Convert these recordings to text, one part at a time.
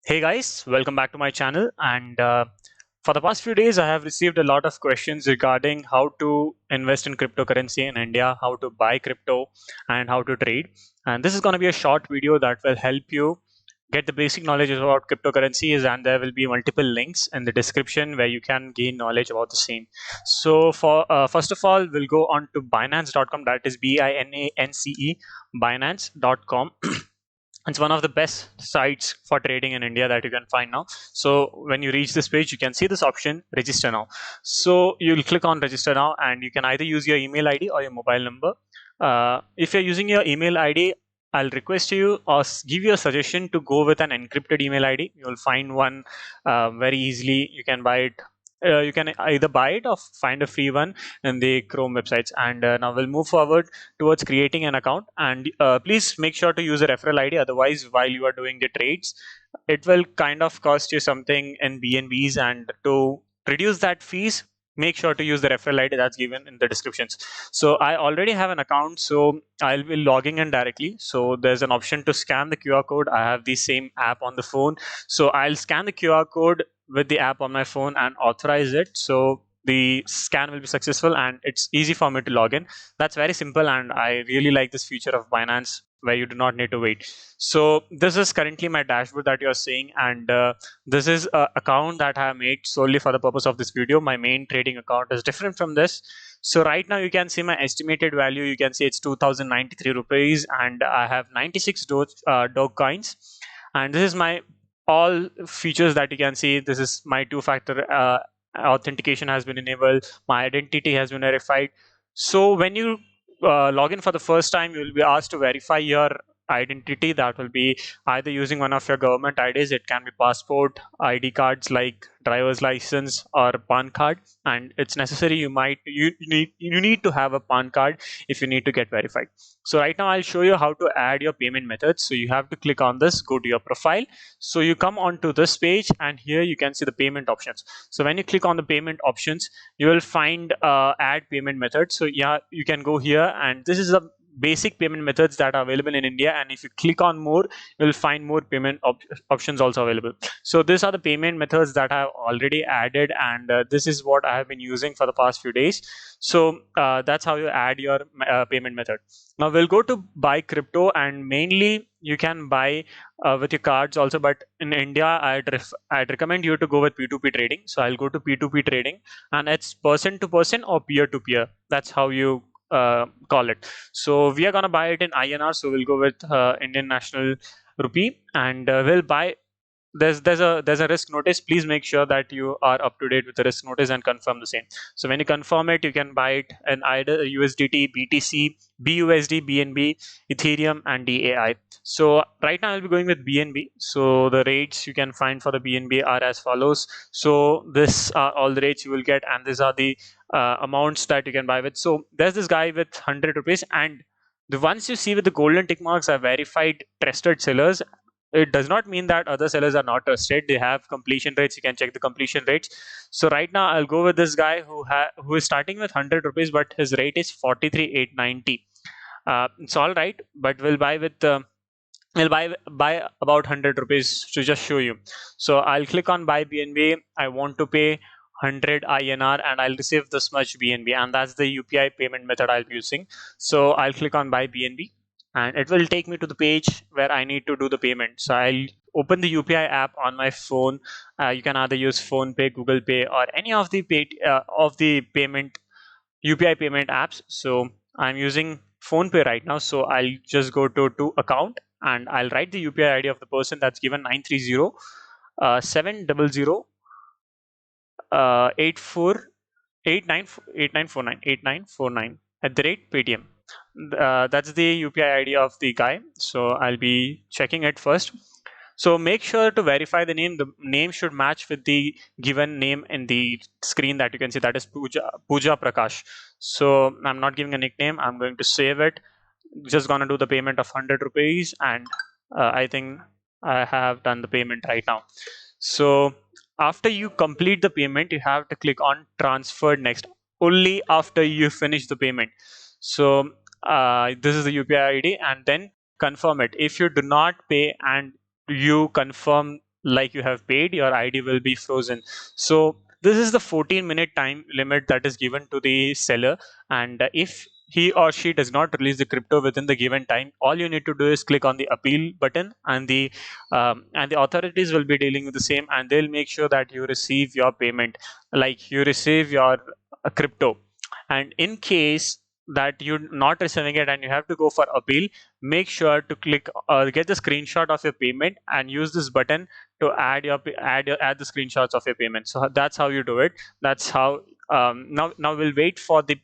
Hey guys, welcome back to my channel. And for the past few days, I have received a lot of questions regarding how to invest in cryptocurrency in India, how to buy crypto, and how to trade. And this is going to be a short video that will help you get the basic knowledge about cryptocurrencies, and there will be multiple links in the description where you can gain knowledge about the same. So, for first of all, we'll go on to Binance.com. That is Binance, Binance.com. It's one of the best sites for trading in India that you can find now. So when you reach this page, you can see this option, register now. So you'll click on register now, and you can either use your email ID or your mobile number. If you're using your email ID, I'll request you or give you a suggestion to go with an encrypted email ID. You'll find one very easily. You can buy it. You can either buy it or find a free one in the Chrome websites. And now we'll move forward towards creating an account, and please make sure to use a referral ID. Otherwise, while you are doing the trades, it will kind of cost you something in BNBs, and to reduce that fees, make sure to use the referral ID that's given in the descriptions. So I already have an account, so I'll be logging in directly. So there's an option to scan the QR code. I have the same app on the phone, so I'll scan the QR code with the app on my phone and authorize it. So the scan will be successful, and it's easy for me to log in. That's very simple, and I really like this feature of Binance where you do not need to wait. So this is currently my dashboard that you're seeing, and this is an account that I have made solely for the purpose of this video. My main trading account is different from this. So right now you can see my estimated value. You can see it's 2093 rupees, and I have 96 Doge coins. And this is my all features that you can see. This is my two-factor authentication has been enabled, my identity has been verified. So when you log in for the first time, you will be asked to verify your identity. That will be either using one of your government IDs. It can be passport, ID cards like driver's license or PAN card, and it's necessary. You need to have a PAN card if you need to get verified. So right now I'll show you how to add your payment methods. So you have to click on this, go to your profile. So you come onto this page, and here you can see the payment options. So when you click on the payment options, you will find add payment method. So yeah, you can go here, and this is the basic payment methods that are available in India. And if you click on more, you'll find more payment options also available. So these are the payment methods that I have already added, and this is what I have been using for the past few days. So that's how you add your payment method. Now we'll go to buy crypto, and mainly you can buy with your cards also, but in India I'd recommend you to go with P2P trading. So I'll go to P2P trading, and it's person to person or peer to peer. That's how you call it. So we are gonna buy it in INR, so we'll go with Indian National Rupee, and we'll buy. There's a risk notice. Please make sure that you are up to date with the risk notice and confirm the same. So when you confirm it, you can buy it in either USDT, BTC, BUSD, BNB, Ethereum, and DAI. So right now I'll be going with BNB. So the rates you can find for the BNB are as follows. So this are all the rates you will get, and these are the amounts that you can buy with. So there's this guy with 100 rupees, and the ones you see with the golden tick marks are verified trusted sellers. It does not mean that other sellers are not trusted. They have completion rates. You can check the completion rates. So right now I'll go with this guy who is starting with 100 rupees, but his rate is 43,890. It's all right, but we'll buy about 100 rupees to just show you. So I'll click on buy BNB. I want to pay 100 INR, and I'll receive this much BNB, and that's the UPI payment method I'll be using. So I'll click on buy BNB, and it will take me to the page where I need to do the payment. So I'll open the UPI app on my phone. You can either use Phone Pay, Google Pay, or any of the payment UPI payment apps. So I'm using Phone Pay right now. So I'll just go to account, and I'll write the UPI ID of the person that's given 930 700 84 8949 at the rate Paytm. That's the UPI ID of the guy. So I'll be checking it first. So make sure to verify the name. The name should match with the given name in the screen that you can see. That is Pooja Prakash. So I'm not giving a nickname. I'm going to save it. Just gonna do the payment of 100 rupees, and I think I have done the payment right now. So after you complete the payment, you have to click on transfer next. Only after you finish the payment. So this is the UPI ID, and then confirm it. If you do not pay and you confirm like you have paid, your ID will be frozen. So this is the 14-minute time limit that is given to the seller, and if he or she does not release the crypto within the given time, all you need to do is click on the appeal button, and the authorities will be dealing with the same, and they'll make sure that you receive your payment, like you receive your crypto. And in case that you're not receiving it and you have to go for appeal, make sure to click get the screenshot of your payment and use this button to add the screenshots of your payment. So that's how you do it. That's how now we'll wait for the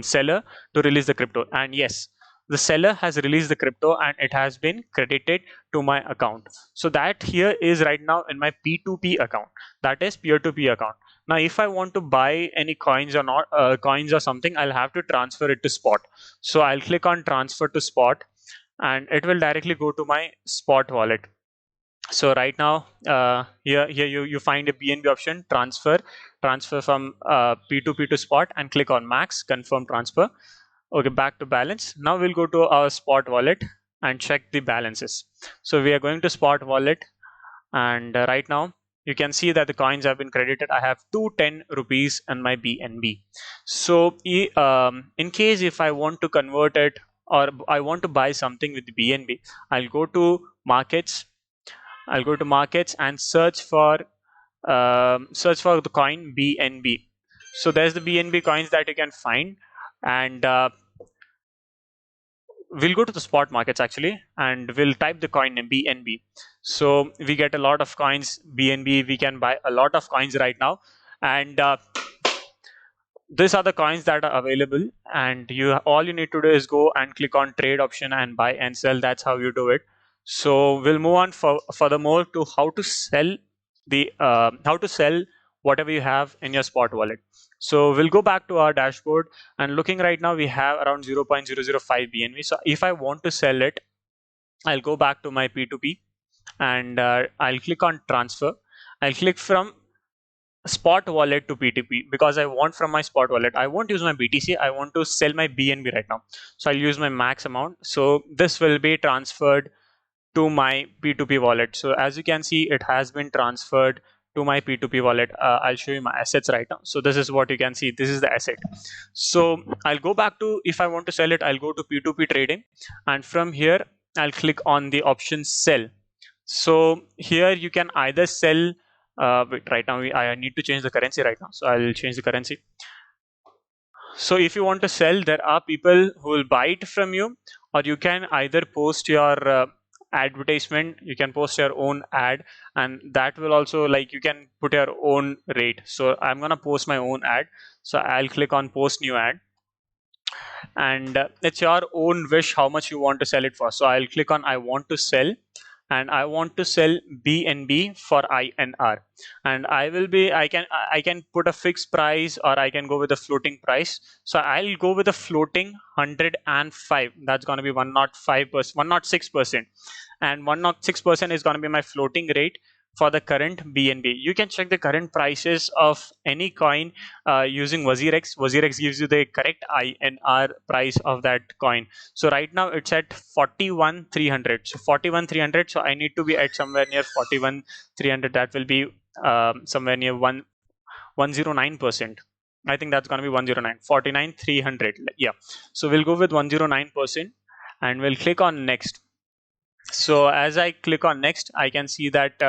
seller to release the crypto. And yes, the seller has released the crypto and it has been credited to my account. So that here is right now in my P2P account, that is peer-to-peer account. Now if I want to buy any coins or not coins or something, I'll have to transfer it to spot. So I'll click on transfer to spot, and it will directly go to my spot wallet. So right now here you find a BNB option, transfer from P2P to spot, and click on max confirm transfer. Okay, back to balance. Now we'll go to our spot wallet and check the balances. So we are going to spot wallet, and right now you can see that the coins have been credited. I have 210 rupees in my BNB. So in case if I want to convert it, or I want to buy something with BNB, I'll go to markets. I'll go to markets and search for the coin BNB. So there's the BNB coins that you can find, and we'll go to the spot markets actually, and we'll type the coin name BNB. So we get a lot of coins BNB. We can buy a lot of coins right now, and these are the coins that are available. And all you need to do is go and click on trade option and buy and sell. That's how you do it. So we'll move on furthermore to how to sell whatever you have in your spot wallet. So we'll go back to our dashboard, and looking right now we have around 0.005 BNB. So if I want to sell it, I'll go back to my P2P, and I'll click on transfer. I'll click from spot wallet to P2P because I want from my spot wallet. I won't use my BTC. I want to sell my BNB right now. So I'll use my max amount. So this will be transferred to my P2P wallet. So as you can see, it has been transferred to my P2P wallet. I'll show you my assets right now. So this is what you can see. This is the asset. So I'll go back to, if I want to sell it, I'll go to P2P trading, and from here I'll click on the option sell. So here you can either sell wait, right now I need to change the currency right now, so I'll change the currency. So if you want to sell, there are people who will buy it from you, or you can either post your advertisement. You can post your own ad, and that will also, like, you can put your own rate. So I'm gonna post my own ad, so I'll click on post new ad, and it's your own wish how much you want to sell it for. So I'll click on I want to sell, and I want to sell BNB for INR, and I can put a fixed price, or I can go with a floating price. So I'll go with a floating 105. That's going to be 105%, 106%, and 106% is going to be my floating rate for the current BNB. You can check the current prices of any coin using WazirX. WazirX gives you the correct INR price of that coin. So right now it's at 41,300. So 41,300. So I need to be at somewhere near 41,300. That will be somewhere near 109%. I think that's going to be 109, 49,300. Yeah. So we'll go with 109%, and we'll click on next. So as I click on next, I can see that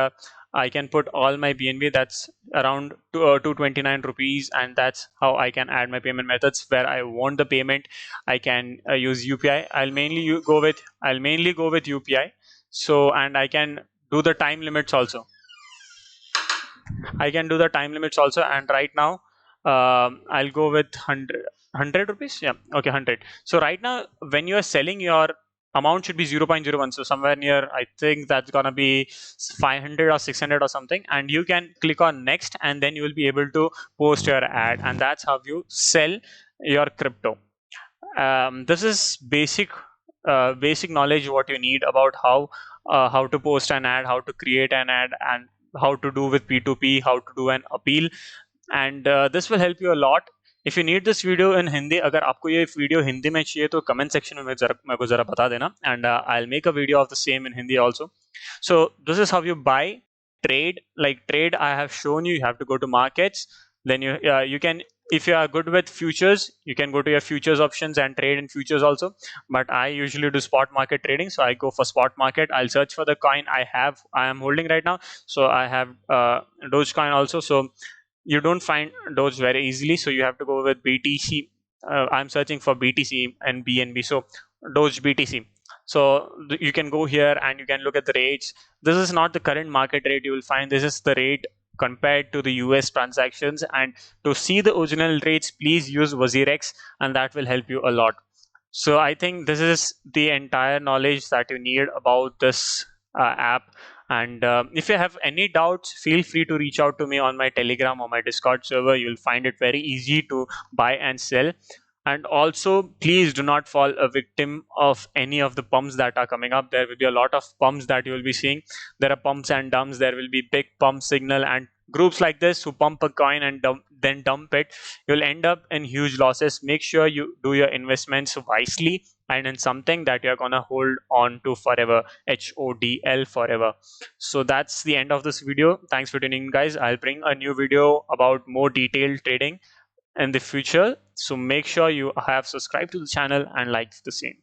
I can put all my BNB. That's around 229 rupees, and that's how I can add my payment methods. Where I want the payment, I can use UPI. I'll mainly go with UPI. So, and I can do the time limits also. And right now I'll go with 100 rupees. Yeah, okay, 100. So right now when you are selling, your amount should be 0.01. So somewhere near, I think that's gonna be 500 or 600 or something, and you can click on next, and then you will be able to post your ad, and that's how you sell your crypto. This is basic knowledge what you need about how to post an ad, how to create an ad, and how to do with P2P, how to do an appeal. And this will help you a lot if you need this video in Hindi, अगर आपको ये video Hindi में चाहिए तो comment section में मेरे को जरा बता देना, and I'll make a video of the same in Hindi also. So this is how you buy, trade. Like trade, I have shown you. You have to go to markets. Then you can, if you are good with futures, you can go to your futures options and trade in futures also. But I usually do spot market trading, so I go for spot market. I'll search for the coin I am holding right now. So I have Dogecoin also. So you don't find Doge very easily, so you have to go with BTC. I'm searching for BTC and BNB, so Doge BTC. So you can go here and you can look at the rates. This is not the current market rate you will find. This is the rate compared to the US transactions. And to see the original rates, please use WazirX, and that will help you a lot. So I think this is the entire knowledge that you need about this app. And if you have any doubts, feel free to reach out to me on my Telegram or my Discord server. You'll find it very easy to buy and sell. And also, please do not fall a victim of any of the pumps that are coming up. There will be a lot of pumps that you will be seeing. There are pumps and dumps. There will be big pump signal and groups like this who pump a coin and then dump it. You'll end up in huge losses. Make sure you do your investments wisely and in something that you're gonna hold on to forever. HODL, forever. So that's the end of this video. Thanks for tuning in, guys. I'll bring a new video about more detailed trading in the future. So make sure you have subscribed to the channel and liked the same.